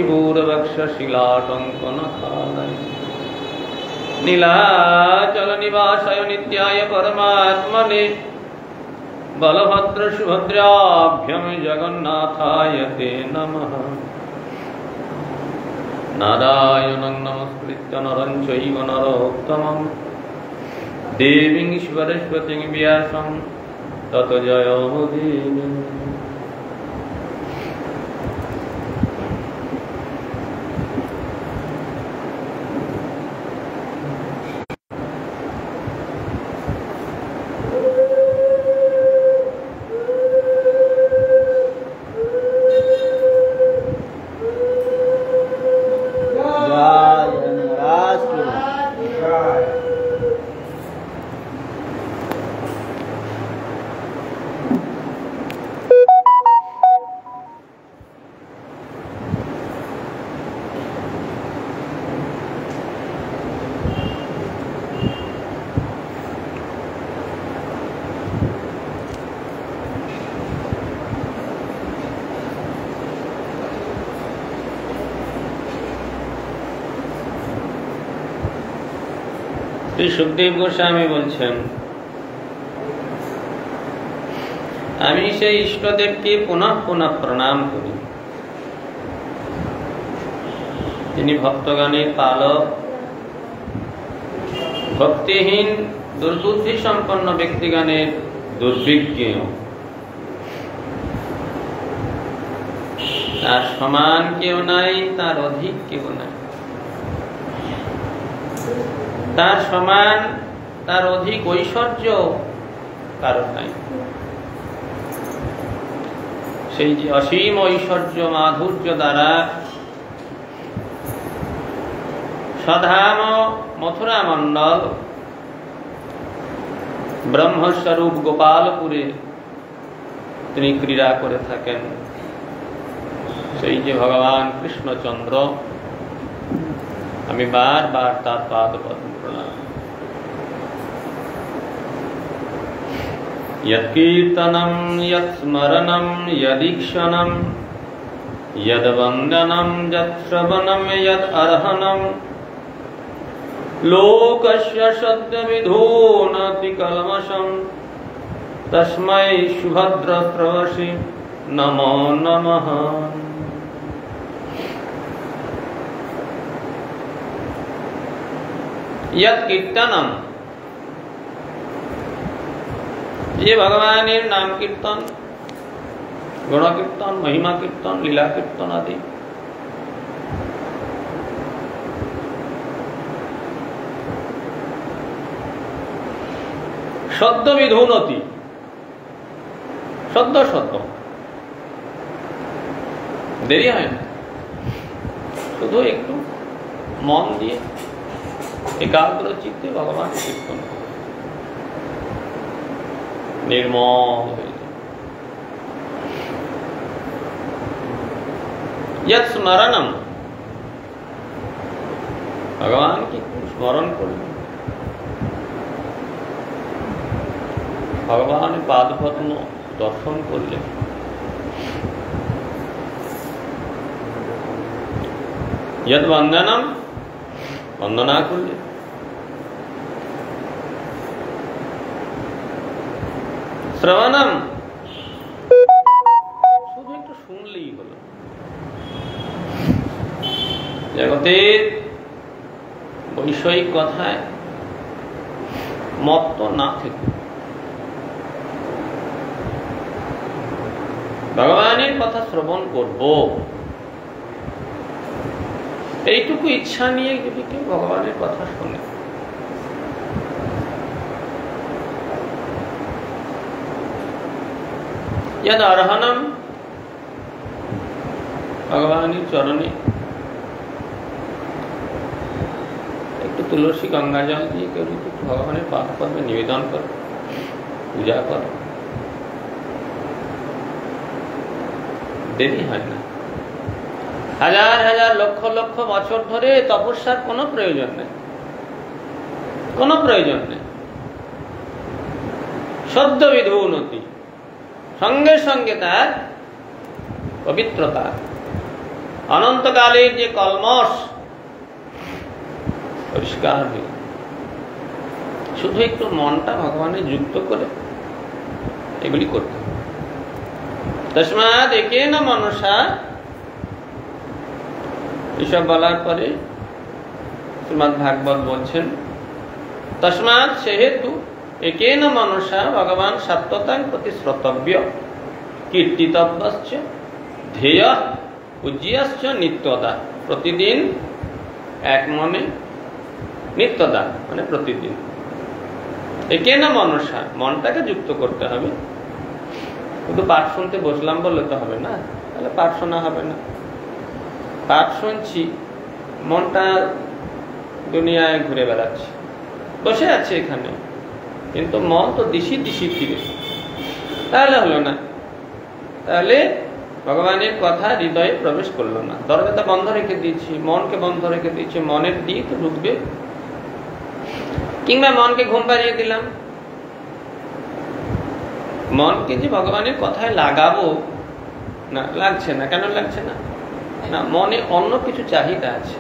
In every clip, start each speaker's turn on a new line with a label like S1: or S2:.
S1: पूर्वक्षशिलाटङ्कनखालय नीलाचलनिवासाय नित्याय परमात्मने बलभद्रसुभद्राभ्यां जगन्नाथाय ते नमः। नारायणं नमस्कृत्य नरं चैव नरोत्तमं देवीं सरस्वतीं व्यासं ततो जयमुदीरये। सुखदेव गोस्वामी बोलছেন, আমি সেই ইষ্টদেবকে পুনঃ পুনঃ প্রণাম করি। তিনি ভক্তগণের পালক, ভক্তিহীন দুর্বুদ্ধি সম্পন্ন ব্যক্তিগণের দুর্বিজ্ঞ। তার সমান কেউ নাই, তার অধিক কেউ নাই। তার সমান, তার অধিক ঐশ্বর্য কারণ নাই। সেই যে অসীম ঐশ্বর্য মাধুর্য দ্বারা সধাম মথুরা মণ্ডল ব্রহ্মস্বরূপ গোপালপুরে তিনি ক্রীড়া করে থাকেন। সেই যে ভগবান কৃষ্ণচন্দ্র, আমি বারবার তার পাদ পদ্ম প্রণাম। यत्कीर्तनं यत्स्मरणं यदीक्षणं यद्वन्दनं यत्श्रवणं यदर्हणं लोकस्य सद्यविधूनति कल्मषं तस्मै सुभद्रस्रवसे नमो नमः। यत्कीर्तनम, ये भगवानेर नाम कीर्तन, गुण कीर्तन, महिमा कीर्तन, लीला कीर्तन आदि। शब्द विधुनति, शब्द शब्द देरी है ना, शुद्ध एकटू मन दिए एकाग्र चित्ते भगवान कीर्तन निर्मल यत् स्मरणम, भगवान की स्मरण कर भगवान पाद पद्म दर्शन कर ले, यद वंदनम वंदना कर ले, শ্রবণম শুধু একটু শুনলেই হলো। জগতের বৈষয়িক কথায় মত্ত না থেকে ভগবানের কথা শ্রবণ করব, এইটুকু ইচ্ছা নিয়ে যদি কেউ ভগবানের কথা শোনে, यद अर्हणम, भगवान चरणे एक तुलसी गंगा जल दिए भगवान पाद पद्म निवेदन कर, पूजा कर, देरी है ना। हजार हजार लक्ष लक्ष बछर धरे तपस्यार कोनो प्रयोजन नहीं, कोनो प्रयोजन नहीं। शब्द विधुनति, संगे संगे तार पवित्रता অনন্তকালের যে কলমশ পরিষ্কার হয়ে, শুধু একটু মনটা ভগবানের যুক্ত করে এগুলি করতে হবে। তস্মাৎ একেন মনসা, এসব বলার পরে শ্রীমদ্ ভাগবত বলছেন, তস্মাৎ সেহেতু একেন মনসা ভগবান সত্যতাং প্রতি শ্রোতব্য কীর্তিতব্যশ্চ ধ্যেয় পূজ্যশ্চ নিত্যদা। প্রতিদিন এক মনে, নিত্যদা মানে প্রতিদিন। একেন মনসা, মনটাকে যুক্ত করতে হবে। শুধু পাঠ শুনতে বসলাম বললে তো হবে না, তাহলে পাঠ শোনা হবে না। পাঠ শুনছি, মনটা দুনিয়ায় ঘুরে বেড়াচ্ছে, বসে আছে এখানে, কিন্তু মন তো দিশি দিশি ফিরে, তাহলে হলো না। তাহলে ভগবানের কথা হৃদয়ে প্রবেশ করলো না। দরজাটা বন্ধ রেখে দিয়েছি, মনকে বন্ধ রেখে দিয়েছি, মনের দিয়ে তো ঢুকবে। কিংবা মনকে ঘুম পাড়িয়ে দিলাম, মনকে যে ভগবানের কথায় লাগাবো না, লাগছে না। কেন লাগছে না? না, মনে অন্য কিছু চাহিদা আছে,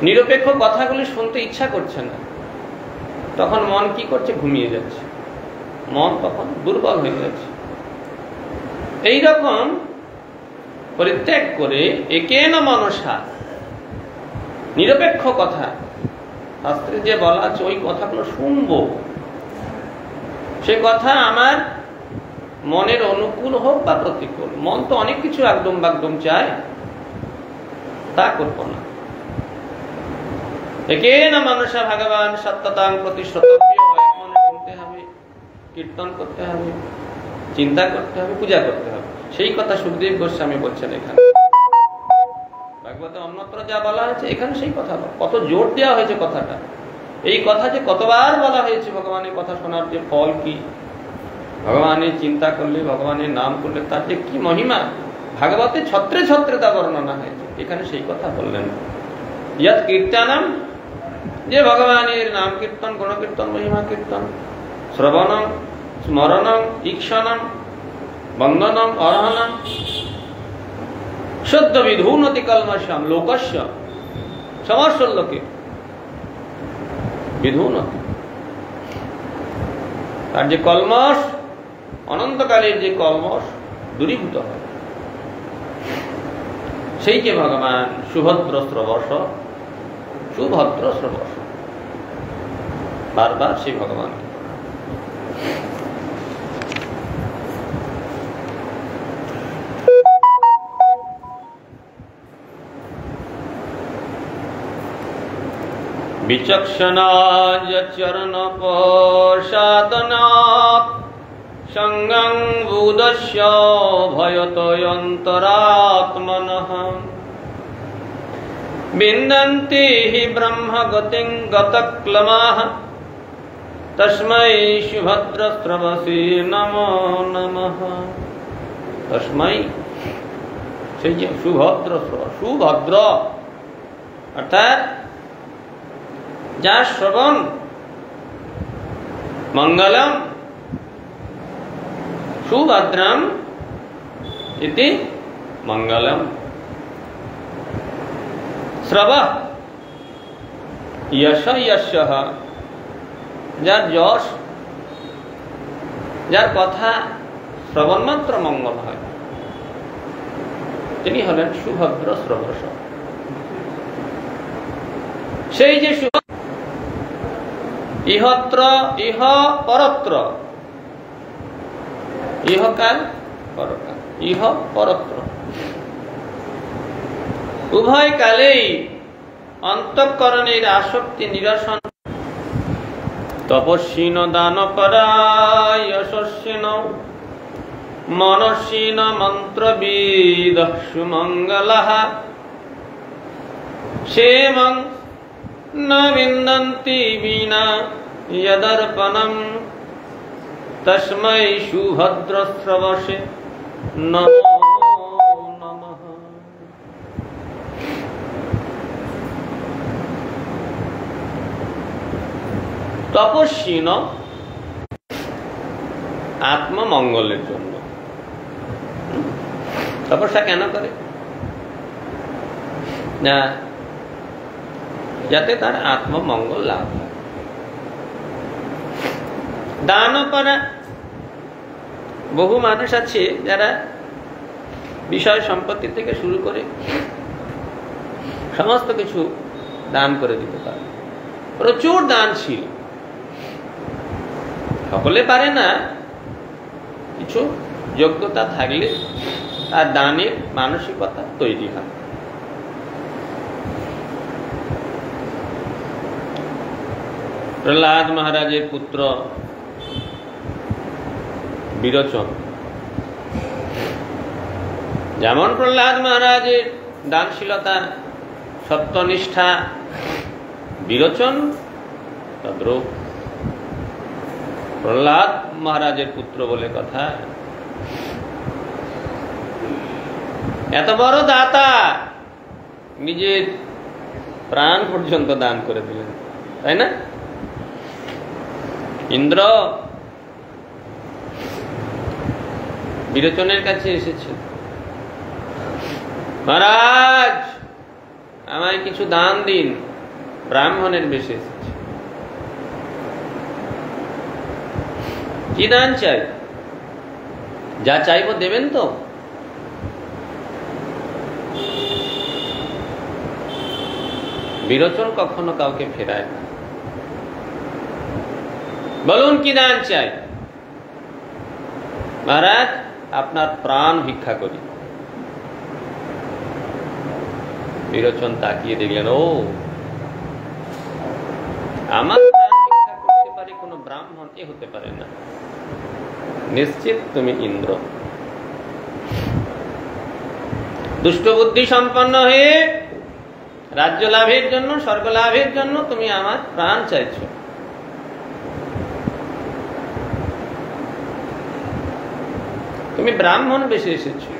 S1: নিরপেক্ষ কথাগুলি শুনতে ইচ্ছা করছে না। তখন মন কি করছে? ঘুমিয়ে যাচ্ছে, মন তখন দুর্বল হয়ে যাচ্ছে। এইরকম পরিত্যাগ করে একেন মনসা, নিরপেক্ষ কথা, শাস্ত্রে যে বলা আছে ওই কথাগুলো শুনবো। সে কথা আমার মনের অনুকূল হোক বা প্রতিকূল। মন তো অনেক কিছু একদম বাগদম চায়, তা করবো না। একেন মনসা ভগবান সত্যতাং প্রতি শ্রোতব্য, এক মনে শুনতে হবে, কীর্তন করতে হবে, চিন্তা করতে হবে, পূজা করতে হবে। সেই কথা সুখদেব গোস্বামী বলছেন এখানে। ভাগবতে অন্যত্র যা বলা হয়েছে এখানে সেই কথা, কত জোর দেওয়া হয়েছে কথাটা। এই কথা যে কতবার বলা হয়েছে, ভগবানের কথা শোনার যে ফল কি, ভগবানের চিন্তা করলে, ভগবানের নাম করলে তার যে কি মহিমা, ভাগবতে ছত্রে ছত্রে তা বর্ণনা হয়েছে। এখানে সেই কথা বললেন। ইয়ৎ কীর্তনম, যে ভগবানের নাম কীর্তন, গুণকীর্তন, মহিমা কীর্তন, শ্রবণম, স্মরণম, ঈক্ষণম, বন্দনম, অর্হণম, শুদ্ধ বিধূনতি কলমশম লোকস্য, সমস্ত লোকে বিধূনতি। তার যে কলমশ, অনন্তকালের যে কলমশ দূরীভূত হয়, সেই যে ভগবান সুভদ্র শ্রবস, সুভদ্র শ্রবস, বারবার সেই ভগবান বিচক্ষণায় চরণ প্রসাদনাৎ সঙ্গং বুদস্য ভয়তয়ন্তরাত্মনঃ বিন্দন্তি হি ব্রহ্মগতিং গতক্লমাঃ তস্मै সুভদ্রস্রবসে নমো নমঃ। তস্मै, সেই যে সুভদ্র, সুভদ্র অর্থাৎ যার শ্রবণ মঙ্গলম সুভদ্রম ইতি মঙ্গলম, শ্রব যশ যস্যঃ, যার যশ, যার কথা শ্রবণ মাত্র মঙ্গল হয়, তিনি হলেন সুভদ্র শ্রবস। সেই যে ইহত্র ইহ পরত্র, ইহকাল পরকাল, ইহ পরত্র উভয় কালেই অন্তঃকরণের আসক্তি নিরসন, তপস্বিন দানপরায় যশস্বিন মনস্বিন মন্ত্রবিদ সুমঙ্গলঃ সেমং ন বিন্দন্তি বিনা যদর্পণম তস্मै সুভদ্রস্রবসে নমো নমঃ। তপস্বিন আত্মমঙ্গলের জন্য, তপস্যা কেন করে? না, যাতে তার আত্মমঙ্গল লাভ হয়। দানও করা, বহু মানুষ আছে যারা বিষয় সম্পত্তি থেকে শুরু করে সমস্ত কিছু দান করে দিতে পারে, প্রচুর দানশীল। সকলে পারে না, কিছু যোগ্যতা থাকলে তার দানের মানসিকতা তৈরি হয়। প্রহ্লাদ মহারাজের পুত্র বিরোচন, যেমন প্রহ্লাদ মহারাজের দানশীলতা, সত্যনিষ্ঠা, বিরোচন তদ্রূপ প্রহ্লাদ মহারাজের পুত্র বলে কথা। এত বড় দাতা, নিজের প্রাণ পর্যন্ত দান করে দিলেন, তাই না? ইন্দ্র বিরোচনের কাছে এসেছে, মহারাজ আমায় কিছু দান দিন। ব্রাহ্মণের বেশে এসেছে, কি দান চাই? যা চাইবো দেবেন তো? বিরোচন কখনো কাউকে ফেরায় না। বলুন কি দান চাই? মহারাজ আপনার প্রাণ ভিক্ষা করি। বিরোচন তাকিয়ে দেখলেন, ও, আমার প্রাণ ভিক্ষা করতে পারে কোন ব্রাহ্মণ? এ হতে পারে না, নিশ্চিত তুমি ইন্দ্র। দুষ্ট বুদ্ধি সম্পন্ন হয়ে রাজ্য লাভের জন্য, স্বর্গ লাভের জন্য তুমি আমার প্রাণ চাইছো। তুমি ব্রাহ্মণ বেশে এসেছো,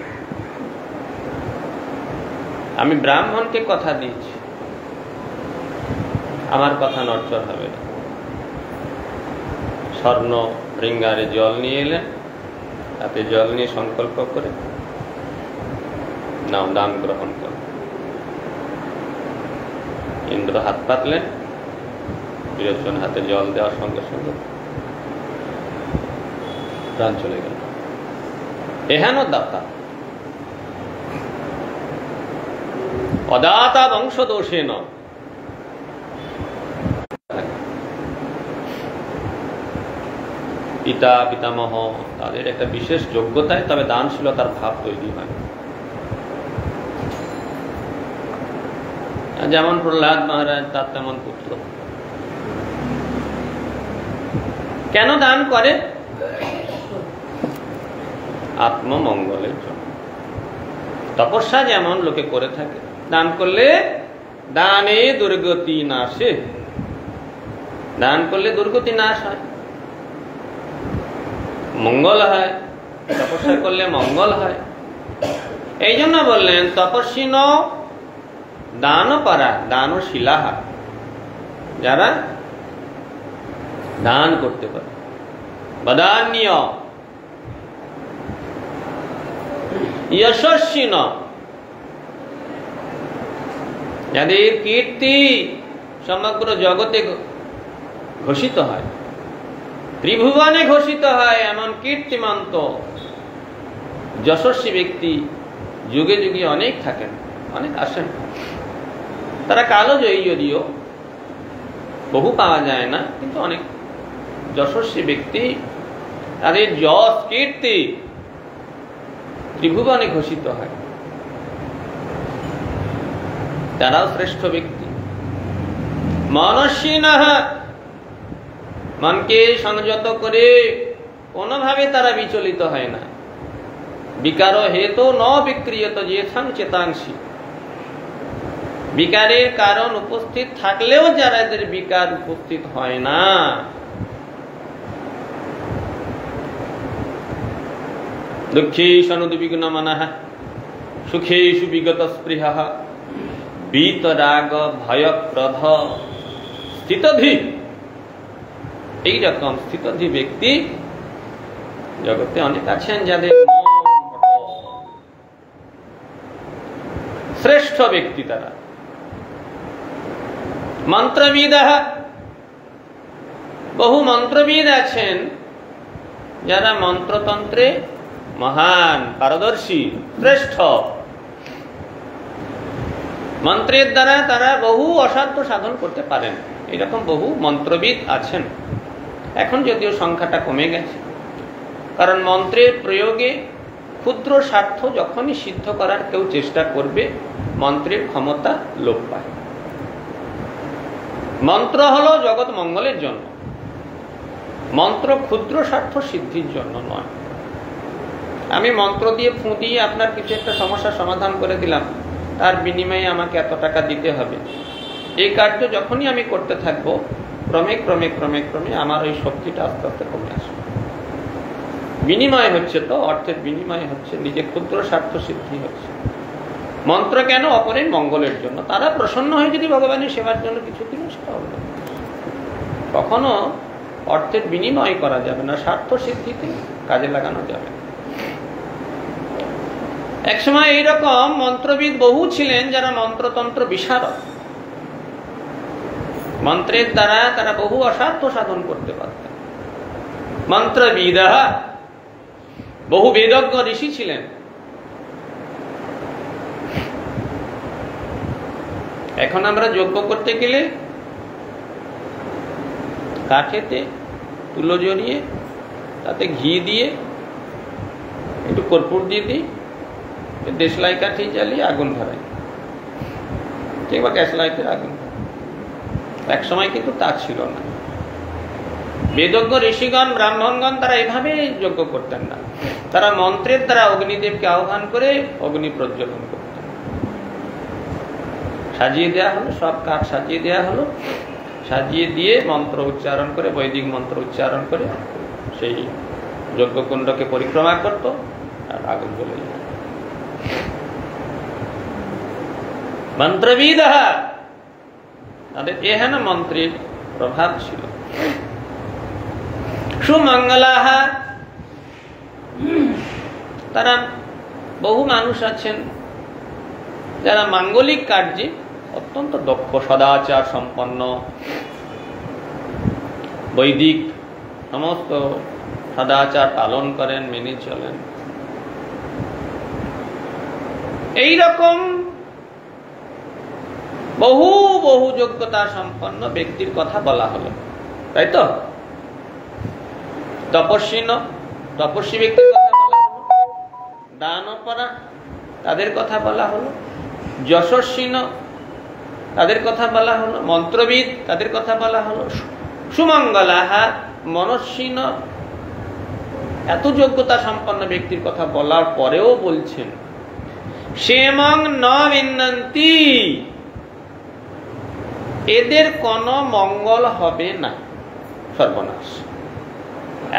S1: আমি ব্রাহ্মণকে কথা দিয়েছি, আমার কথা নড়চড় হবে না। স্বর্ণ রিঙ্গারে জল নিয়ে এলেন, তাতে জল নিয়ে সংকল্প করে নাও, দান গ্রহণ কর। ইন্দ্র হাত পাতলেন, বিরোচন হাতে জল দেওয়ার সঙ্গে সঙ্গে প্রাণ চলে গেল। এহেন দাতা, অদাতা বংশদোষে ন। পিতা পিতামহ তাদের একটা বিশেষ যোগ্যতায় তবে দানশীলতার ভাব তৈরি হয়। যেমন প্রহ্লাদ মহারাজ, তার তেমন পুত্র। কেন দান করে? আত্মমঙ্গলের জন্য। তপস্যা যেমন লোকে করে থাকে, দান করলে দানে দুর্গতি নাশে, দান করলে দুর্গতি নাশ হয়, মঙ্গল হয়। তপস্যা করলে মঙ্গল হয়। এই জন্য বললেন তপস্বিন দান পারা দানশীলাহা, যারা দান করতে পারে। বদান্যীয় যশস্বিন, যাদের কীর্তি সমগ্র জগতে ঘোষিত হয়, ত্রিভুবনে ঘোষিত হয়, এমন কীর্তিমন্ত যশস্বী ব্যক্তি যুগে যুগে অনেক থাকেন, অনেক আসেন। তারা কালো জয়ী, যদিও বহু পাওয়া যায় না, কিন্তু অনেক যশস্বী ব্যক্তি, তাদের যশ কীর্তি ত্রিভুবনে ঘোষিত হয়। তারাও শ্রেষ্ঠ ব্যক্তি। মনস্বিনঃ, মনকে সংযত করে কোনোভাবে তারা বিচলিত হয় না। বিকার হেতু ন বিক্রিয়ত যেথাং চেতাংশী, বিকারের কারণ উপস্থিত থাকলেও যারা এদের বিকার উপস্থিত হয় না। দুঃখেষু অনুদ্বিগ্ন মনঃ সুখেষু বিগত স্পৃহঃ বীতরাগ ভয়প্রদ স্থিতধী। এইরকম স্থিতধী ব্যক্তি জগতে অনেক আছেন, যাদের শ্রেষ্ঠ ব্যক্তি তারা। মন্ত্রবিদঃ, বহু মন্ত্রবিদ আছেন যারা মন্ত্রতন্ত্রে মহান, পারদর্শী, শ্রেষ্ঠ। মন্ত্রের দ্বারা তারা বহু অসাধ্য সাধন করতে পারেন, এরকম বহু মন্ত্রবিদ আছেন। এখন যদিও সংখ্যাটা কমে গেছে, কারণ মন্ত্রের প্রয়োগে ক্ষুদ্র স্বার্থ যখনই সিদ্ধ করার কেউ চেষ্টা করবে, মন্ত্রের ক্ষমতা লোপ পায়। মন্ত্র হলো জগৎ মঙ্গলের জন্য, মন্ত্র ক্ষুদ্র স্বার্থ সিদ্ধির জন্য নয়। আমি মন্ত্র দিয়ে ফুঁ দিয়ে আপনার কিছু একটা সমস্যার সমাধান করে দিলাম, তার বিনিময়ে আমাকে এত টাকা দিতে হবে, এই কার্য যখনই আমি করতে থাকবো, ক্রমে ক্রমে ক্রমে ক্রমে আমার ওই শক্তিটা আস্তে আস্তে কমে আসবে। বিনিময় হচ্ছে তো, অর্থের বিনিময় হচ্ছে, নিজে ক্ষুদ্র স্বার্থ সিদ্ধি হচ্ছে। মন্ত্র কেন? অপরের মঙ্গলের জন্য। তারা প্রসন্ন হয়ে যদি ভগবানের সেবার জন্য কিছু দিল, সেটা হবে না। কখনো অর্থের বিনিময় করা যাবে না, স্বার্থ সিদ্ধিতে কাজে লাগানো যাবে। একসময় এইরকম মন্ত্রবিদ বহু ছিলেন যারা মন্ত্রতন্ত্র বিশারদ। মন্ত্রের দ্বারা তারা বহু অসাধ্য সাধন করতে পারতেন। মন্ত্রবিদঃ, বহু বেদজ্ঞ ঋষি ছিলেন। এখন আমরা যজ্ঞ করতে গেলে কাঠেতে তুলো জড়িয়ে তাতে ঘি দিয়ে একটু কর্পূর দিয়ে দিই, দেশলাই কাঠি জ্বালিয়ে আগুন ধরাই, কিংবা গ্যাসলাইটের আগুন। এক সময় কিন্তু তা ছিল না। বেদজ্ঞ ঋষিগণ, ব্রাহ্মণগণ তারা এভাবে যজ্ঞ করতেন না। তারা মন্ত্রের দ্বারা অগ্নিদেবকে আহ্বান করে অগ্নি প্রজ্বলন করতেন। সাজিয়ে দেওয়া হলো, সব কাঠ সাজিয়ে দেওয়া হলো, সাজিয়ে দিয়ে মন্ত্র উচ্চারণ করে, বৈদিক মন্ত্র উচ্চারণ করে সেই যজ্ঞকুণ্ডকে পরিক্রমা করত, আর আগুন জ্বলে যেত। মন্ত্রবিদঃ, তাদের এহেন মন্ত্রের প্রভাব ছিল। সুমঙ্গলাঃ, তারা বহু মানুষ আছেন যারা মাঙ্গলিক কার্যে অত্যন্ত দক্ষ, সদাচার সম্পন্ন, বৈদিক সমস্ত সদাচার পালন করেন, মেনে চলেন। এইরকম বহু বহু যোগ্যতা সম্পন্ন ব্যক্তির কথা বলা হলো, তাই তো? তপস্বী ব্যক্তির কথা বলা হলো, দানপরা তাদের কথা বলা হলো, যশস্বিন তাদের কথা বলা হলো, মন্ত্রবিদ তাদের কথা বলা হলো, সুমঙ্গলাঃ মনস্বিন। এত যোগ্যতা সম্পন্ন ব্যক্তির কথা বলার পরেও বলছেন সেমং ন বিন্দন্তি, এদের কোনো মঙ্গল হবে না, সর্বনাশ।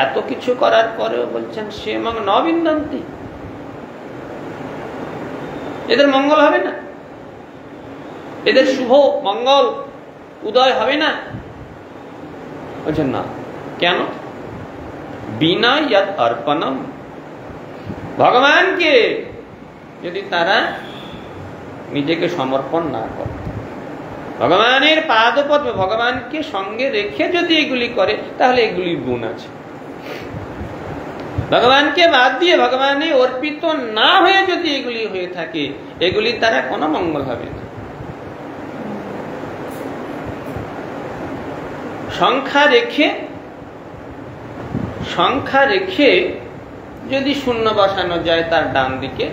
S1: এত কিছু করার পরেও বলছেন সেমং ন বিন্দন্তি, এদের মঙ্গল হবে না, এদের শুভ মঙ্গল উদয় হবে না। বলছেন না, কেন? বিনা ইয়াদ অর্পণম, ভগবানকে যদি তারা নিজেকে সমর্পণ না করে, ভগবানের পাদপদ্মে ভগবানকে সঙ্গে রেখে যদি এগুলি করে, তাহলে এগুলির গুণ আছে। ভগবানকে বাদ দিয়ে ভগবানে অর্পিত না হয়ে যদি এগুলি হয়ে থাকে, এগুলির দ্বারা কোনো মঙ্গল হবে না। সংখ্যা রেখে যদি শূন্য বসানো যায় তার ডান দিকে,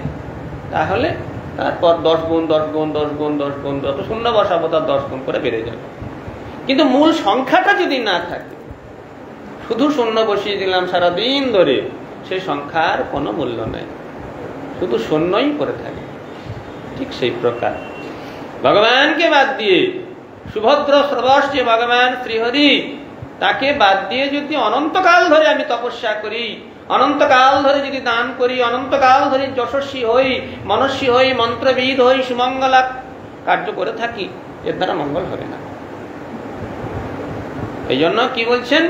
S1: তাহলে তারপর 10 গুণ 10 গুণ 10 গুণ 10 গুণ, যত শূন্য বসাবো তার 10 গুণ করে বেড়ে যাবে। কিন্তু মূল সংখ্যাটা যদি না থাকে, শুধু শূন্য বসিয়ে দিলাম সারাদিন ধরে, সেই সংখ্যার কোনো মূল্য নেই, শুধু শূন্যই করে থাকে। ঠিক সেই প্রকার ভগবানকে বাদ দিয়ে, সুভদ্র স্রবস যে ভগবান শ্রীহরি, তাকে বাদ দিয়ে যদি অনন্তকাল ধরে আমি তপস্যা করি, অনন্তকাল ধরে যদি দান করি, অনন্তকাল ধরে যশস্বী হই, মনস্বী হই, মন্ত্রবিদ হই, সুমঙ্গলা কার্য করে থাকি, এর দ্বারা মঙ্গল হবে না। এই জন্য কি বলছেন?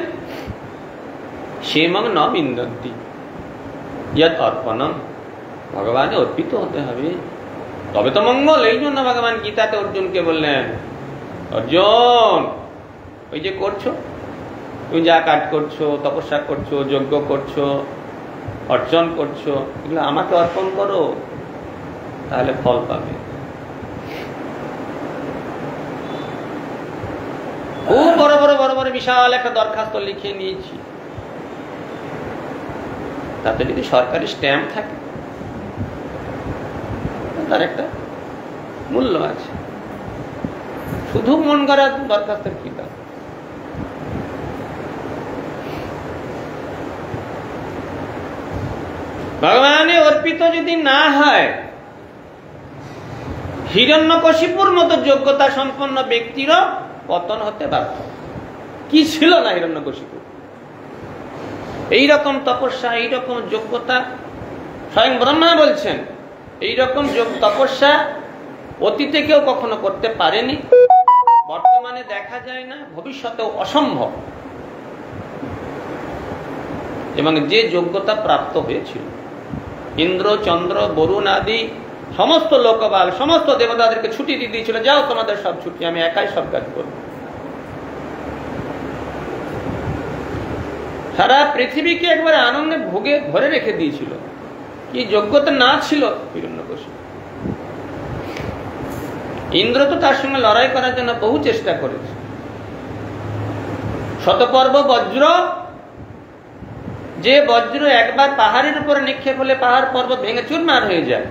S1: সেমং ন বিন্দন্তি ইয়াদ অর্পণম, ভগবানে অর্পিত হতে হবে। তবে তো মঙ্গল। এই জন্য ভগবান গীতাতে অর্জুনকে বললেন, অর্জুন ওই যে করছো, তুমি যা কাজ করছো, তপস্যা করছো, যজ্ঞ করছো, অর্জন করছো, এগুলো আমাকে অর্পণ করো, তাহলে ফল পাবে। খুব বড় বড় বড় বড় বিশাল একটা দরখাস্ত লিখে নিয়েছি, তাতে যদি সরকারি স্ট্যাম্প থাকে তার একটা মূল্য আছে। শুধু মন করা দরখাস্তের কি দাম? ভগবানে অর্পিত যদি না হয়, হিরণ্যকশিপুর মতো যোগ্যতা সম্পন্ন ব্যক্তিরও পতন হতে বাধ্য। কি ছিল না হিরণ্যকশিপুর? এইরকম তপস্যা, এইরকম যোগ্যতা, স্বয়ং ব্রহ্মা বলছেন এইরকম তপস্যা অতীতে কেউ কখনো করতে পারেনি, বর্তমানে দেখা যায় না, ভবিষ্যতেও অসম্ভব। এবং যে যোগ্যতা প্রাপ্ত হয়েছিল, ইন্দ্র, চন্দ্র, বরুণ আদি সমস্ত লোকবাল, সমস্ত দেবতাদেরকে ছুটি দিয়ে দিয়েছিল, যাও তোমাদের সব ছুটি, আমি একাই সব কাজ করব। সারা পৃথিবীকে একবার আনন্দে ভোগে ভরে রেখে দিয়েছিল। কি যোগ্যতা না ছিল হিরণ্যকশিপু? ইন্দ্র তো তার সঙ্গে লড়াই করার জন্য বহু চেষ্টা করেছে। শতপর্ব বজ্র, যে বজ্র একবার পাহাড়ের উপরে নিক্ষেপ হলে পাহাড় পর্বত ভেঙে চুরমার হয়ে যায়,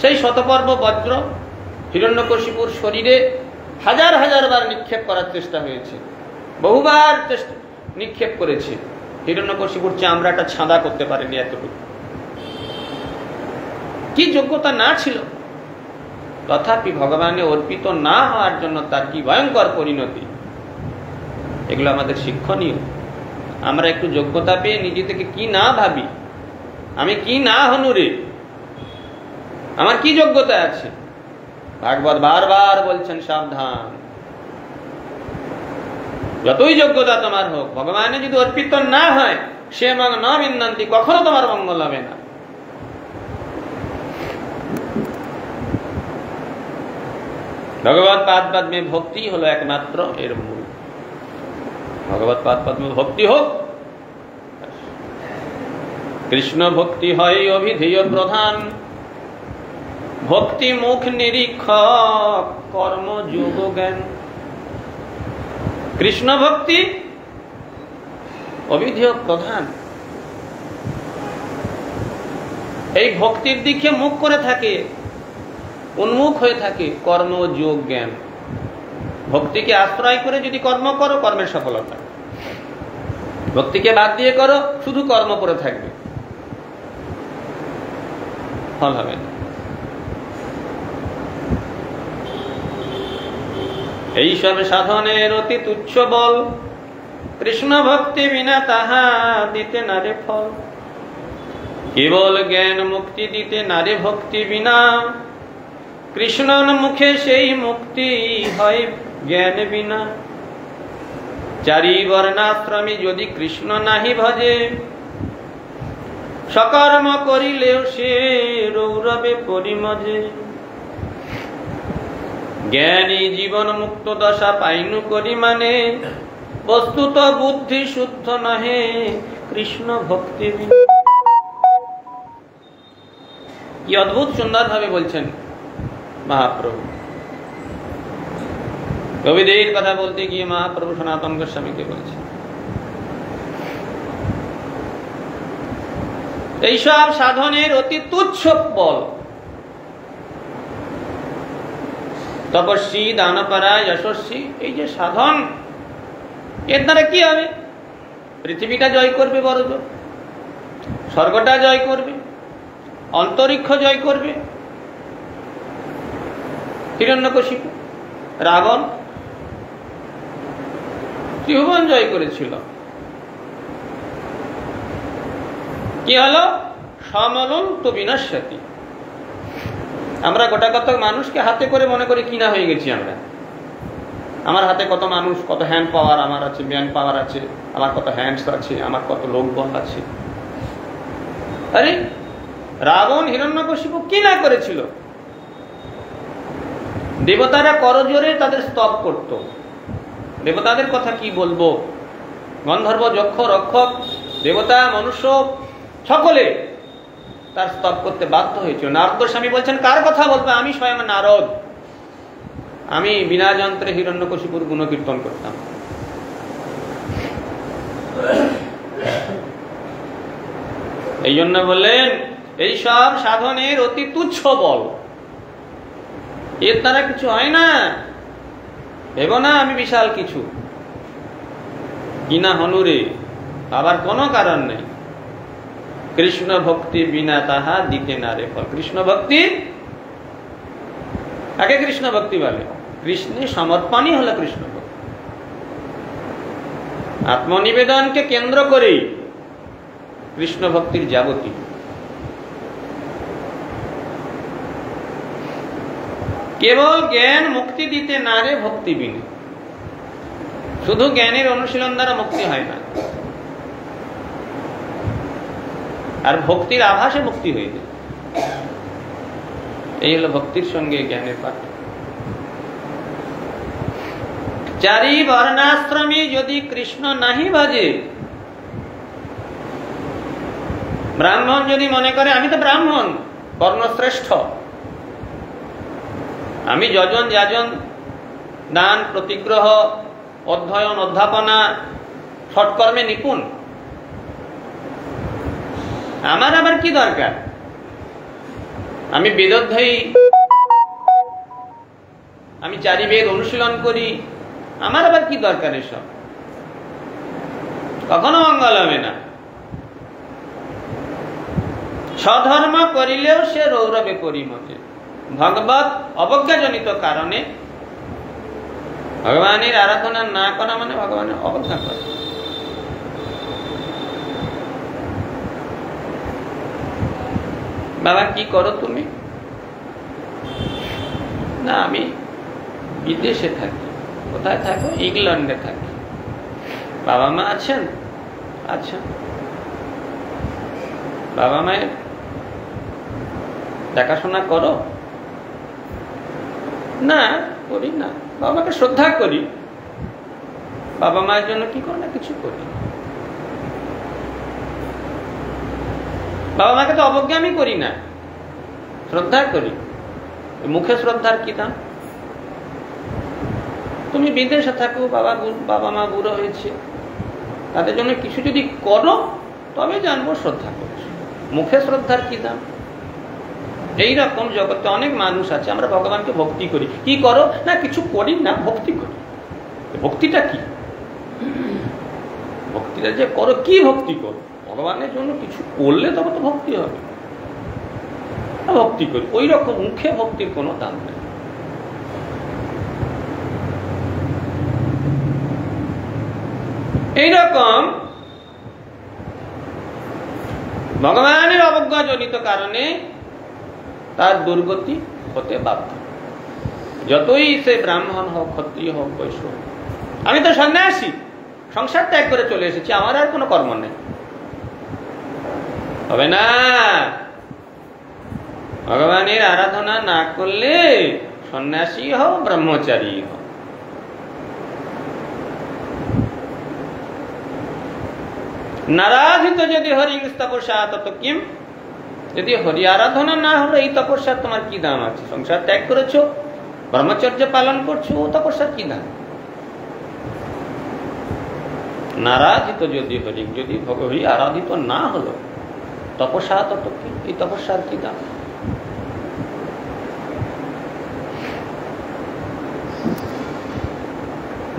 S1: সেই শতপর্ব বজ্র হিরণ্যকশিপুর শরীরে হাজার হাজার বার নিক্ষেপ করার চেষ্টা হয়েছে, বহুবার নিক্ষেপ করেছে। হিরণ্যকশিপুর চামড়াটা ছাঁদা করতে পারেনি এতটুকু। কি যোগ্যতা না ছিল, তথাপি ভগবানে অর্পিত না হওয়ার জন্য তার কি ভয়ঙ্কর পরিণতি, এগুলো আমাদের শিক্ষণীয়। আমরা একটু যোগ্যতা পেয়ে নিজে থেকে কি না ভাবি, আমি কি না হনু রে, আমার কি যোগ্যতা আছে। ভাগবত বারবার বলছেন সাবধান, যতই যোগ্যতা তোমার হোক, ভগবানে যদি অর্পিত না হয়, সে মং ন বিন্দন্তি, কখনো তোমার মঙ্গল হবে না। ভগবত পাদ পদ্মে ভক্তি হলো একমাত্র এর মূল। ভগবত পাদ পদ্মে ভক্তি হোক, কৃষ্ণ ভক্তি হয় অভিধেয় প্রধান, ভক্তি মুখ নিরীক্ষক কর্ম যোগ জ্ঞান। কৃষ্ণ ভক্তি অভিধেয় প্রধান, এই ভক্তির দিকে মুখ করে থাকে, উন্মুখ হয়ে থাকে কর্ম যোগ জ্ঞান। ভক্তিকে আশ্রয় করে যদি কর্ম করো, কর্মের সফলতা। ভক্তিকে বাদ দিয়ে করো, শুধু কর্ম করে থাকবে, ফল হবে না। এইসব সাধনের অতি তুচ্ছ বল, কৃষ্ণ ভক্তি বিনা তাহা দিতে নারে ফল। কেবল জ্ঞান মুক্তি দিতে নারে ভক্তি বিনা, কৃষ্ণন মুখে সেই মুক্তি হয় জ্ঞান বিনা। চারি বর্ণাশ্রমী যদি কৃষ্ণ নাহি ভজে, সকর্ম করিলেও সে রৌরবে পরিমজে। জ্ঞানী জীবন মুক্ত দশা পাইনু করি মানে, বস্তুত বুদ্ধি শুদ্ধ নহে কৃষ্ণ ভক্তি বিনা। কি অদ্ভুত সুন্দর ভাবে বলছেন মহাপ্রভু। কবিদের কথা বলতে গিয়ে মহাপ্রভু সনাতন গোস্বামীকে বলছেন, এইসব সাধনের অতি তুচ্ছ বল, তপস্বী, দানপরা, যশস্বী, এই যে সাধন, এর দ্বারা কি হবে? পৃথিবীটা জয় করবে বড় জোর, স্বর্গটা জয় করবে, অন্তরিক্ষ জয় করবে। হিরণ্যকশিপু, রাবণ ত্রিভুবন জয় করেছিল। কি হলো? সমলন তো বিনশ্যতি। আমরা গোটা কত মানুষকে হাতে করে মনে করি কিনা হয়ে গেছি আমরা। আমার হাতে কত মানুষ, কত হ্যান্ড পাওয়ার আমার আছে, ম্যান পাওয়ার আছে, আমার কত হ্যান্ডস আছে, আমার কত লোকবল আছে। আরে রাবণ হিরণ্যকশিপু কি না করেছিল? দেবতারা করজোরে তাদের স্তব করত। দেবতাদের কথা কি বলবো, গন্ধর্ব, যক্ষ, রক্ষক, দেবতা, মনুষ্য সকলে তার স্তব করতে বাধ্য হয়েছিল। নারদ স্বামী বলছেন, কার কথা বলবে? আমি স্বয়ং নারদ, আমি বিনা যন্ত্রে হিরণ্যকশিপুর গুণকীর্তন করতাম। এই জন্য বললেন, এইসব সাধনের অতি তুচ্ছ বল, এর দ্বারা কিছু হয় না। ভেবো না আমি বিশাল কিছু, কিনা হনুরে, আবার কোনো কারণ নেই। কৃষ্ণ ভক্তি বিনা তাহা দিতে না রে ফল। কৃষ্ণ ভক্তি, কাকে কৃষ্ণ ভক্তি বলে? কৃষ্ণের সমর্পণই হলো কৃষ্ণ ভক্তি। আত্মনিবেদনকে কেন্দ্র করেই কৃষ্ণ ভক্তির যাবতীয়। কেবল জ্ঞান মুক্তি দিতে না রে ভক্তি বিনে। শুধু জ্ঞানের অনুশীলন দ্বারা মুক্তি হয় না, আর ভক্তির আভাসে মুক্তি হয়ে যায়। এই হলো ভক্তির সঙ্গে জ্ঞানের পার্থক্য। চারি বর্ণাশ্রমে যদি কৃষ্ণ নাহি বাজে, ব্রাহ্মণ যদি মনে করে আমি তো ব্রাহ্মণ, বর্ণশ্রেষ্ঠ, আমি যজন যাজন, দান, প্রতিগ্রহ, অধ্যয়ন, অধ্যাপনা, সৎকর্মে নিপুণ, আমার আবার কি দরকার? আমি বেদোধ্যায়ী, আমি চারি বেদ অনুশীলন করি, আমার আবার কি দরকার এসব? কখনো মঙ্গল হবে না। স্বধর্ম করিলেও সে রৌরবে করি মতে। ভগবত অবজ্ঞাজনিত কারণে ভগবানের আরাধনা না করা মানে ভগবানের অবজ্ঞা করা। বাবা কি করো তুমি? না আমি বিদেশে থাকি। কোথায় থাকো? ইংল্যান্ডে থাকি। বাবা মা আছেন? আচ্ছা, বাবা মায়ের দেখাশোনা করো? না করি না। বাবা মাকে শ্রদ্ধা করি, বাবা মায়ের জন্য কি করো? না কিছু করি। বাবা মাকে তো অবজ্ঞা আমি করি না, শ্রদ্ধা করি। মুখে শ্রদ্ধার কি দাম? তুমি বিদেশে থাকো, বাবা মা বুড়ো হয়েছে, তাদের জন্য কিছু যদি করো তবে জানবো শ্রদ্ধা করছো। মুখে শ্রদ্ধার কি দাম? এইরকম জগতে অনেক মানুষ আছে, আমরা ভগবানকে ভক্তি করি। কি করো? না কিছু করি না, ভক্তি করি। ভক্তিটা কি? ভক্তিটা যে করো, কি ভক্তি করো? ভগবানের জন্য কিছু করলে তবে তো ভক্তি হবে। ভক্তি করি, ওই রকম মুখে ভক্তির কোনো দাম নেই। এইরকম ভগবানের অবজ্ঞাজনিত কারণে তার দুর্গতি হতে বাধ্য। যতই সে ব্রাহ্মণ হোক, ক্ষত্রিয় হোক, বৈশ্য হোক। আমি তো সন্ন্যাসী, সংসার ত্যাগ করে চলে এসেছি, আমার আর কোনো কর্ম নেই। হবে না। ভগবানের আরাধনা না করলে সন্ন্যাসী হও, ব্রহ্মচারী হও, নারাধিত যদি হরি তপস্যা তত কিম। যদি হরি আরাধনা না হলো, এই তপস্যার তোমার কি দাম আছে? সংসার ত্যাগ করেছো, ব্রহ্মচর্য পালন করছো, ও তপস্যার কি দাম? নারাধিত যদি হরি, যদি হরি আরাধিত না হলো, তপস্যা তত কি, এই তপস্যার কি দাম?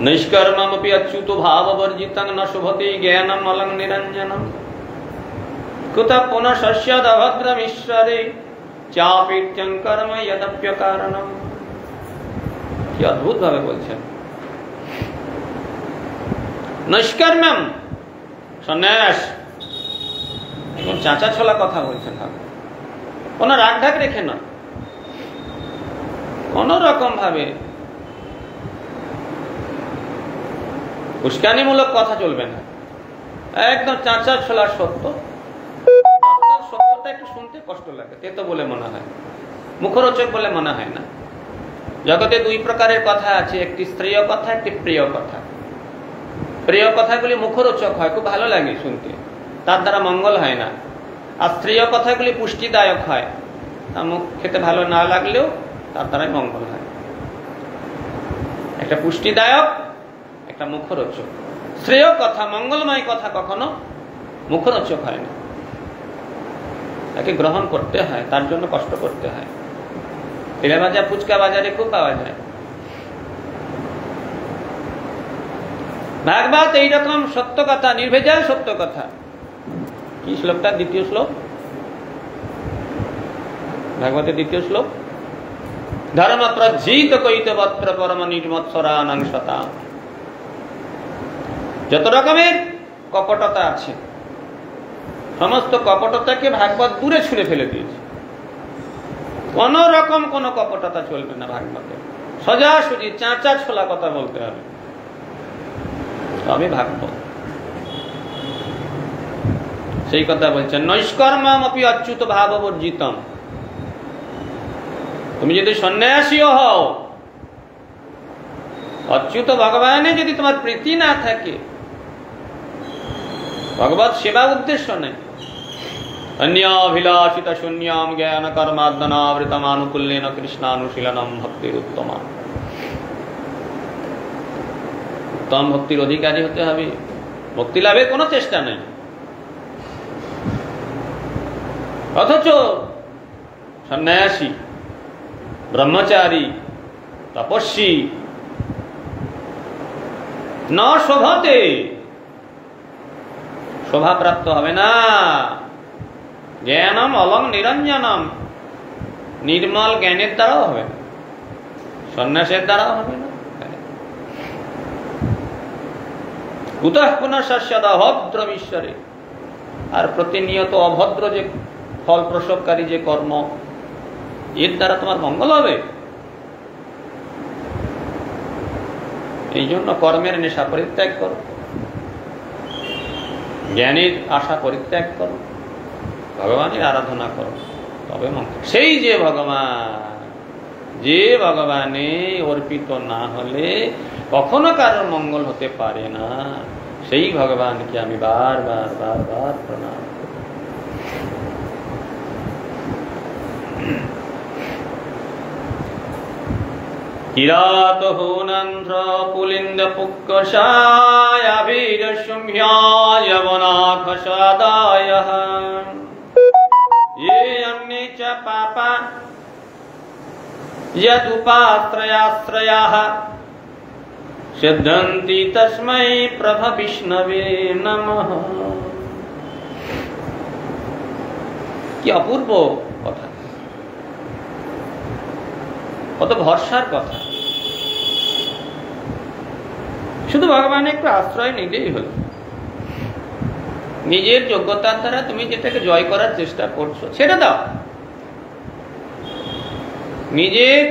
S1: নৈষ্কর্মমপি অচ্যুত ভাববর্জিতং ন শুভতে জ্ঞানম অলং নিরঞ্জনম কুত পুনঃ শস্যদ অভদ্রমীশ্বরে চাপীত্যং কর্ম যদপ্যকারণম। কি অদ্ভুত ভাবে বলছেন। নৈষ্কর্ম্যম সন্ন্যাস, এবং চাঁচা ছোলা কথা বলছেন। কোন রাগ ঢাক রেখে না, কোন রকম ভাবে উস্কানিমূলক কথা চলবে না। একদম চাঁচা ছোলা সত্য। সত্যটা একটু শুনতে কষ্ট লাগে, তেতো বলে মনে হয়, মুখরোচক বলে মনে হয় না। জগতে দুই প্রকারের কথা আছে, একটি শ্রেয় কথা, একটি প্রিয় কথা। প্রিয় কথাগুলি মুখরোচক হয়, খুব ভালো লাগে শুনতে, তার দ্বারা মঙ্গল হয় না। আর শ্রেয় কথাগুলি পুষ্টিদায়ক হয়, তা মুখ খেতে ভালো না লাগলেও তার দ্বারাই মঙ্গল হয়। একটা পুষ্টিদায়ক, একটা মুখরোচক। শ্রেয় কথা, মঙ্গলময় কথা কখনো মুখরোচক হয় না, তাকে গ্রহণ করতে হয়, তার জন্য কষ্ট করতে হয়। তেলে ভাজা ফুচকা বাজারে খুব পাওয়া যায়। ভাগবত এইরকম সত্য কথা, নির্ভেজাল সত্য কথা। কি শ্লোকটা? দ্বিতীয় শ্লোক, ভাগবতের দ্বিতীয় শ্লোক। ধর্ম প্রজ্জিত কৈতবত্র পরম নির্মৎসরানাংশতা। যত রকমের কপটতা আছে, সমস্ত কপটতাকে ভাগবত দূরে ছুঁড়ে ফেলে দিয়েছে। কোন রকম কোন কপটতা চলবে না ভাগবতে, সোজাসুজি চাঁচা ছোলা কথা বলতে হবে, তবে ভাগবত। সেই কথা বলছেন, নৈষ্কর্মমপি অচ্যুত ভাববর্জিতম। তুমি যদি সন্ন্যাসীও হও, অচ্যুত ভগবানে যদি তোমার প্রীতি না থাকে, ভগবত সেবা উদ্দেশ্য নেই, অন্যাভিলাষিত শূন্যম জ্ঞান কর্মাদনাবৃতম আনুকূল্যেন কৃষ্ণানুশীলনম ভক্তির উত্তমা। উত্তম ভক্তির অধিকারী হতে হবে, ভক্তি লাভের কোনো চেষ্টা নেই। অথচ সন্ন্যাসী, ব্রহ্মচারী, তপস্বী ন শোভতে, শোভাপ্রাপ্ত হবে না। জ্ঞানম অলং নিরঞ্জনম, নির্মল জ্ঞানের দ্বারাও হবে না, সন্ন্যাসের দ্বারাও হবে না। কুতঃ পুনঃসস্যদ অভদ্রম ঈশ্বরে। আর প্রতিনিয়ত অভদ্র যে ফল প্রসবকারী যে কর্ম, এর দ্বারা তোমার মঙ্গল হবে? এই জন্য কর্মের নেশা পরিত্যাগ করো, জ্ঞানের আশা পরিত্যাগ করো, ভগবানের আরাধনা করো, তবে মঙ্গল। সেই যে ভগবান, যে ভগবানে অর্পিত না হলে কখনো কারোর মঙ্গল হতে পারে না, সেই ভগবানকে আমি বারবার বারবার প্রণাম করি। কিরাত হুনন্ধ্র পুলিন্দ পুক্কশায় আবিরশুম্ভ্যায় বনাখসাদায়ঃ ये अन्ये च पापा यदुपाश्रयाश्रयाः सिद्धन्ति तस्मै प्रभ विष्णवे नमः। কি অপূর্ব কথা, কত ভরসার কথা। শুধু ভগবানের একটু আশ্রয় নিলেই হলো। নিজের যোগ্যতার দ্বারা তুমি যেটাকে জয় করার চেষ্টা করছো সেটা দাও, নিজের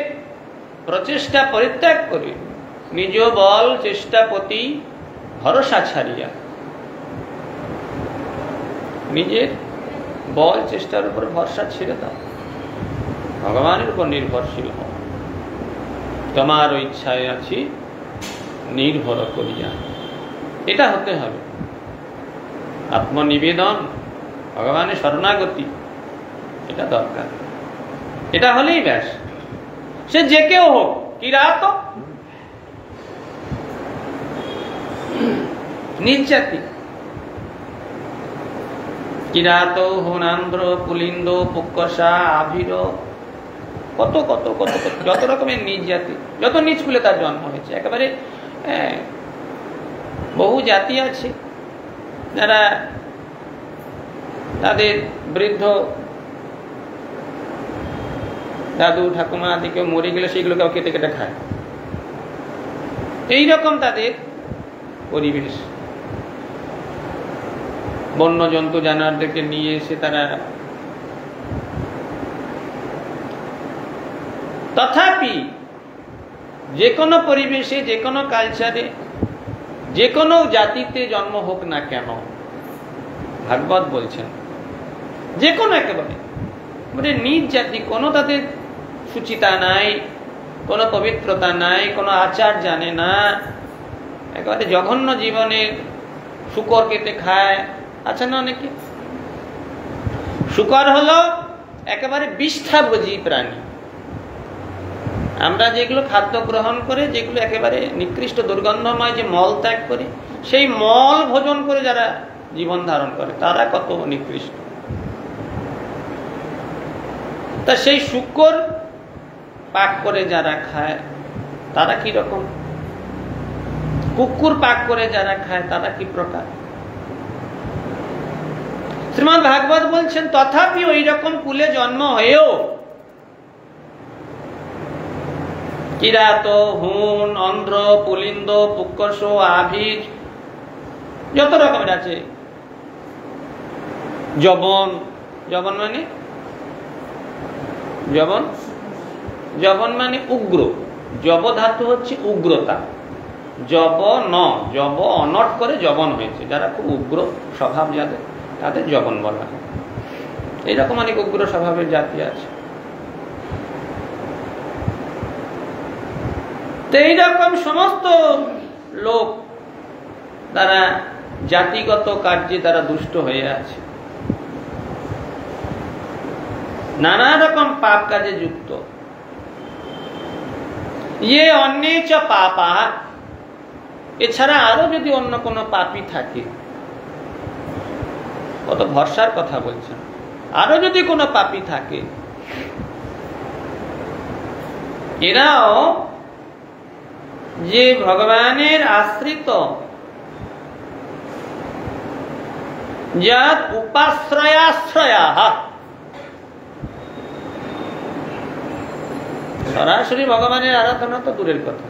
S1: প্রচেষ্টা পরিত্যাগ করে, নিজ বল চেষ্টা প্রতি ভরসা ছাড়িয়া, নিজের বল চেষ্টার উপর ভরসা ছেড়ে দাও, ভগবানের উপর নির্ভরশীল হও। তোমার ইচ্ছায় আছি নির্ভর করিয়া, এটা হতে হবে। আত্মনিবেদন, ভগবানের শরণাগতি, এটা দরকার। এটা হলেই ব্যাস। সে যে কেউ হোক, কিরাত, নিজ জাতি, কিরাত, হুনান্ধ্র, পুলিন্দ, পুক্কশা, আভির, কত কত কত যত রকমের নিজ জাতি, যত নিজ কুলে তার জন্ম হয়েছে। একেবারে বহু জাতি আছে যারা তাদের বৃদ্ধ দাদু ঠাকুমা আদি কেউ মরে গেলে সেগুলোকে কেটে কেটে খায়। এইরকম তাদের পরিবেশ। বন্য জন্তু জানোয়ারদেরকে নিয়ে এসে তারা, তথাপি যে কোনো পরিবেশে, যে কোনো কালচারে, যে কোনো জাতিতে জন্ম হোক না কেন, ভাগবত বলছেন যে কোনো একেবারে মানে নিজ জাতি, কোনো তাদের সুচিতা নাই, কোনো পবিত্রতা নাই, কোনো আচার জানে না, একেবারে জঘন্য জীবনের, শুকর কেটে খায়। আছে না অনেকে? শুকর হলো একেবারে বিষ্ঠাভোজী প্রাণী। আমরা যেগুলো খাদ্য গ্রহণ করে, যেগুলো একেবারে নিকৃষ্ট দুর্গন্ধময়, যে মল ত্যাগ করি, সেই মল ভোজন করে যারা জীবন ধারণ করে তারা কত নিকৃষ্ট। তা সেই শুকর পাক করে যারা খায় তারা কি রকম? কুকুর পাক করে যারা খায় তারা কি প্রকার? শ্রীমদ্ ভাগবত বলছেন, তথাপি ওই রকম কুলে জন্ম হয়েও কিরাত, হুন, অন্ধ্র, পুলিন্দ, পুক্কশ, আভিজ, যত রকমের আছে, জবন। জবন মানে জবন মানে উগ্র। জব ধাতু হচ্ছে উগ্রতা। জব অনট করে জবন হয়েছে, যারা খুব উগ্র স্বভাব যাদের, তাদের জবন বলা হয়। এইরকম অনেক উগ্র স্বভাবের জাতি আছে। তো এইরকম সমস্ত লোক তারা জাতিগত কার্যে তারা দুষ্ট হয়ে আছে, নানা রকম পাপ কাজে যুক্ত। ইয়ে অন্যেচ পাপা, এছাড়া আরো যদি অন্য কোনো পাপী থাকে, কত ভরসার কথা বলছেন, আরো যদি কোনো পাপী থাকে, এরাও যে ভগবানের আশ্রিত, যার উপাশ্রয়াশ্রয়া, সরাসরি ভগবানের আরাধনা তো দূরের কথা,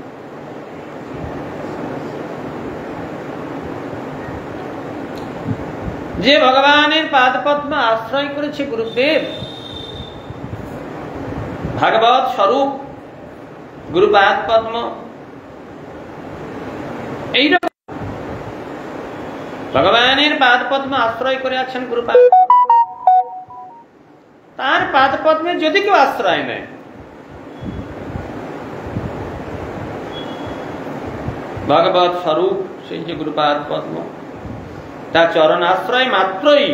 S1: যে ভগবানের পাদপদ্ম আশ্রয় করেছে গুরুদেব, ভাগবত স্বরূপ গুরুপাদ পদ্ম, এইরকম ভগবানের পাদপদ্ম আশ্রয় করে আছেন গুরুপাদ, তার পাদপদ্মে যদি কেউ আশ্রয় নেয়, ভগবত স্বরূপ সেই যে গুরুপাদ পদ্ম, তার চরণ আশ্রয় মাত্রই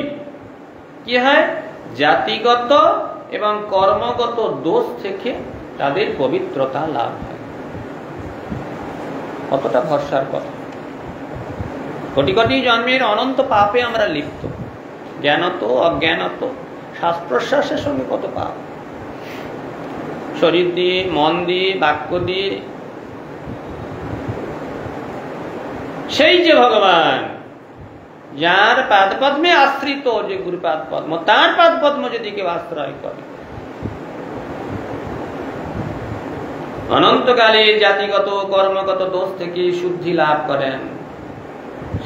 S1: কি হয়? জাতিগত এবং কর্মগত দোষ থেকে তাদের পবিত্রতা লাভ হয়। কতটা ভরসার কথা! কোটি কোটি জন্মের অনন্ত পাপে আমরা লিপ্ত, জ্ঞানত অজ্ঞানত, শ্বাস প্রশ্বাসের সঙ্গে কত পাপ, শরীর দিয়ে, মন দিয়ে, বাক্য দিয়ে। সেই যে ভগবান, যার পাদপদ্মে আশ্রিত, যে গুরুপাদ পদ্ম, তার পাদপদ্ম যদি কেউ আশ্রয় করে, অনন্তকালে জাতিগত কর্মগত দোষ থেকে শুদ্ধি লাভ করেন।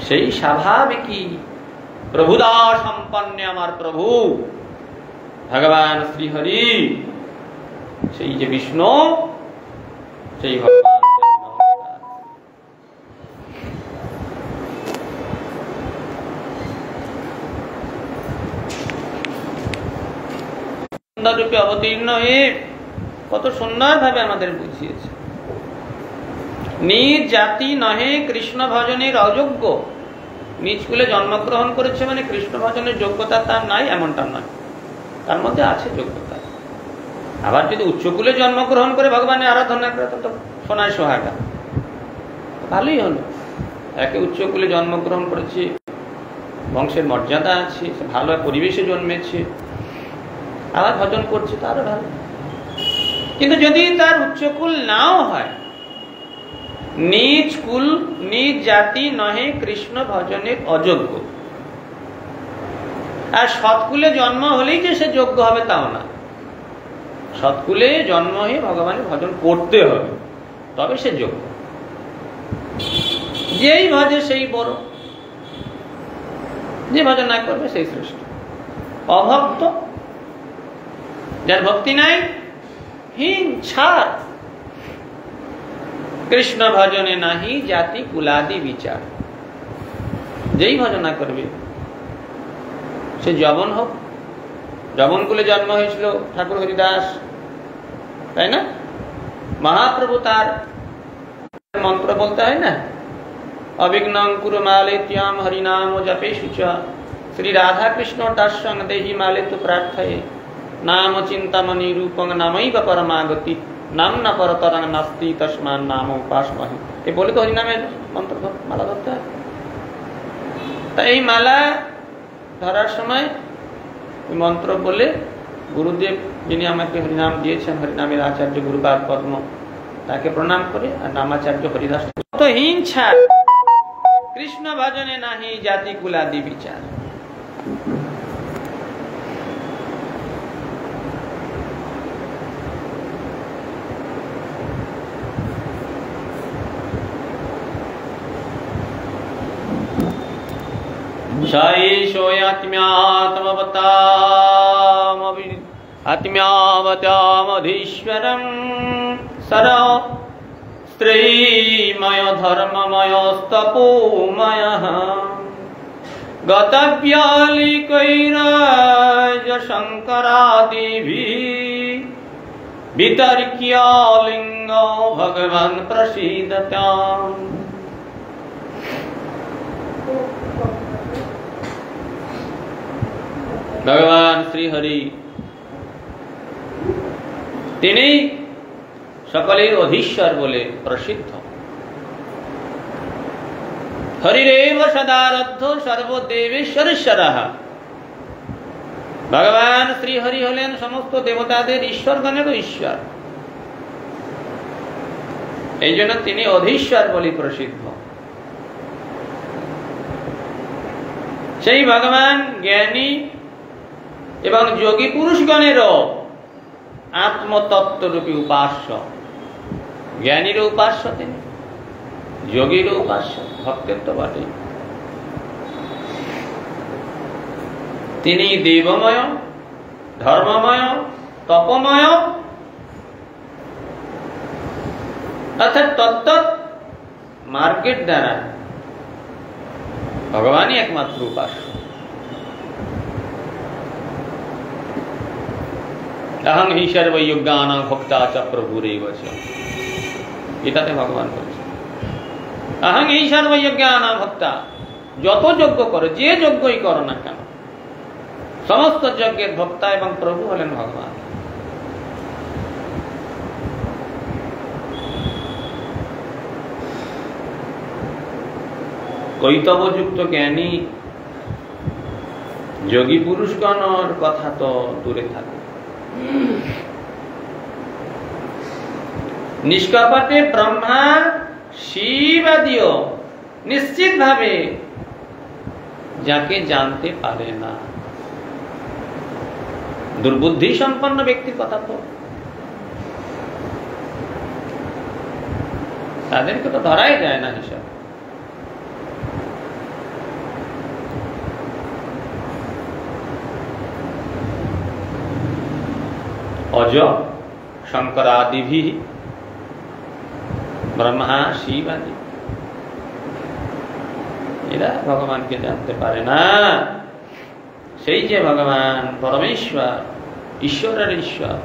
S1: সেই স্বাভাবিকই প্রভুদা সম্পন্ন আমার প্রভু ভগবান শ্রীহরি, সেই যে বিষ্ণু, সেই ভগবান রূপে অবতীর্ণ হয়ে কত সুন্দর ভাবে আমাদের বুঝিয়েছে। নিজ জাতি নহে কৃষ্ণ ভজনের অযোগ্য। নিজ কুলে জন্মগ্রহণ করেছে মানে কৃষ্ণ ভজনের যোগ্যতা তার নাই এমনটা নয়, তার মধ্যে আছে যোগ্যতা। আবার যদি উচ্চকুলে জন্মগ্রহণ করে ভগবানের আরাধনা করে, তো সোনায় সোহাগা, ভালোই হলো। একে উচ্চকুলে জন্মগ্রহণ করেছে, বংশের মর্যাদা আছে, ভালো পরিবেশে জন্মেছে, আবার ভজন করছে, তারও ভালো। কিন্তু যদি তার উচ্চকুল নাও হয়, নিজ কুল নিজ জাতি নহে কৃষ্ণ ভজনের অযোগ্য, আর সৎকুলে জন্ম হলেই যে সে যোগ্য হবে তাও না। সৎকুলে জন্ম হয়ে ভগবানের ভজন করতে হবে, তবে সে যোগ্য। যেই ভজে সেই বড়, যে ভজন না করবে সেই শ্রেষ্ঠ। অভক্ত, যার ভক্তি নাই, হীন ছাড়। কৃষ্ণ ভজনে নাহি জাতি কুলাদি বিচার। যেই ভজনা করবে, সে যবন হোক, যবন কুলে জন্ম হয়েছিল ঠাকুর হরিদাস, তাই না? महाप्रभु तार मंत्र बोलता है ना, अविघ्नं कुरु मालेत्याम हरिनाम जपेषु च श्री राधा कृष्ण दास्यं देहि मालेतु प्रार्थये नाम चिंतामणि रूपं नामैव परमागति नाम न परतरं नास्ति तस्मान् नाम उपासमहि। ये बोले तो हरिनामेर मंत्र माला धरता है। तो ये माला धरार समय मंत्र बोले गुरुदेव जिन्हें আমাকে হরিনাম দিয়েছেন, হরিনামের আচার্য গুরুপাদ পদ্ম, তাকে প্রণাম করে আর নামাচার্য হরিদাস। তো হিংসা কৃষ্ণ ভজনে নাহি জাতি কুলাদি বিচার। आत्म्यावतामधीश्वरं सर स्त्रीमय धर्ममयस्तपोमयः गतव्यालिकैराज शंकरादिभिः वितर्क्य लिंगो भगवान् प्रसीदताम्। भगवान श्री हरि तिनी सकलेर अधीश्वर बोले प्रसिद्ध। हरिरेव सदारब्धो सर्वदेवेश्वरेश्वरः। भगवान श्री हरि हलेन समस्त देवतादेर ईश्वरगणेर ईश्वर, एइजন্য তিনি অধীশ্বর বলে প্রসিদ্ধ। সেই ভগবান জ্ঞানী এবং যোগী পুরুষগণেরও আত্মতত্ত্বরূপী উপাস্য। জ্ঞানীর উপাস্য তিনি, যোগীর উপাস্য, ভক্তের তো বটেই। তিনি দেবময়, ধর্মময়, তপময়, অর্থাৎ তত্ত্ব মার্গের দ্বারা ভগবানই একমাত্র উপাস্য। अहं हि सर्वयोग्यानां भक्ता च प्रभुरेव च, এটাতে ভগবান বলছে अहं हि सर्वयोग्यानां भक्ता। যত যজ্ঞ করো, যে যজ্ঞই করো না কেন, সমস্ত যজ্ঞের ভক্তা এবং প্রভু হলেন ভগবান। কৈতবযুক্ত জ্ঞানী যোগী পুরুষগণের কথা তো দূরে থাকে, নিষ্কপটে ব্রহ্মা শিব আদিও নিশ্চিত ভাবে যাকে জানতে পারে না, দুর্বুদ্ধি সম্পন্ন ব্যক্তির কথা তো তাদেরকে তো ধরাই যায় না হিসাব। अज शंकरादि ब्रह्मा शिव आदि एरा भगवान के जानते पारे ना। সেই যে ভগবান পরমেশ্বর, ঈশ্বরের ঈশ্বর,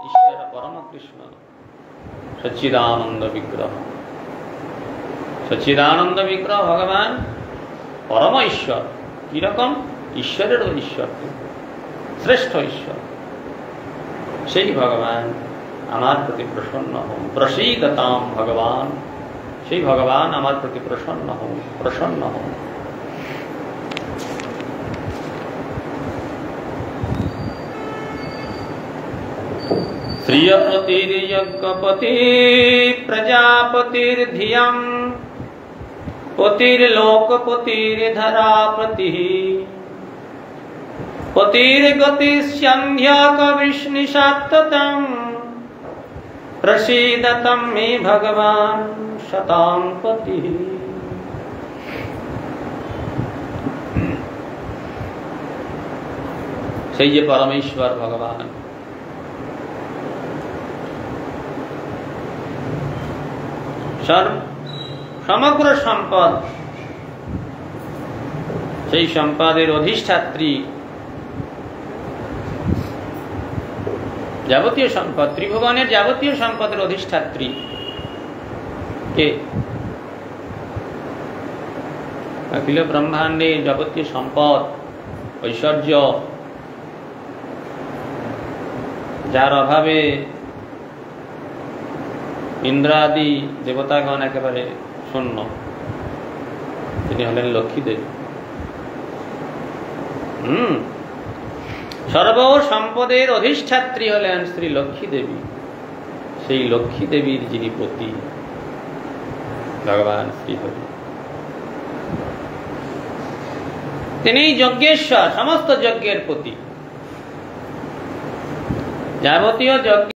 S1: ঈশ্বর পরম কৃষ্ণ সচ্চিদানন্দ বিগ্রহ। সচ্চিদানন্দ বিগ্রহ ভগবান পরম ঈশ্বর। কিরকম? ঈশ্বরের ঈশ্বর, শ্রেষ্ঠ ঈশ্বর। সেই ভগবান আমার প্রতি প্রসন্ন হন, প্রসীদতাম ভগবান। সেই ভগবান আমার প্রতি প্রসন্ন হন, প্রসন্ন হন। শ্রিয়পতির্যজ্ঞপতি প্রজাপতির্ধিয়ম পতির্লোকপতির্ধরাপতি पतिर्गतिस्यन्ध्याकविष्णुशात्ततं प्रसीदतं मे भगवान शतां पतिः। সেই যে পরমেশ্বর ভগবান, সমগ্র সম্পদ, সেই সম্পদের অধিষ্ঠাত্রী যাবতীয় সম্পদ, ত্রিভুবনের যাবতীয় সম্পদের অধিষ্ঠাত্রী কে? অখিল ব্রহ্মাণ্ডে যাবতীয় সম্পদ, ঐশ্বর্য, যার অভাবে ইন্দ্রাদি দেবতাগণ একেবারে শূন্য, তিনি হলেন লক্ষ্মী দেবী। সর্ব সম্পদের অধিষ্ঠাত্রী হলেন শ্রী লক্ষ্মী দেবী। সেই লক্ষ্মী দেবীর যিনি পতি ভগবান শ্রীহরি, তিনি যজ্ঞেশ্বর, সমস্ত যজ্ঞের পতি। যাবতীয় যজ্ঞ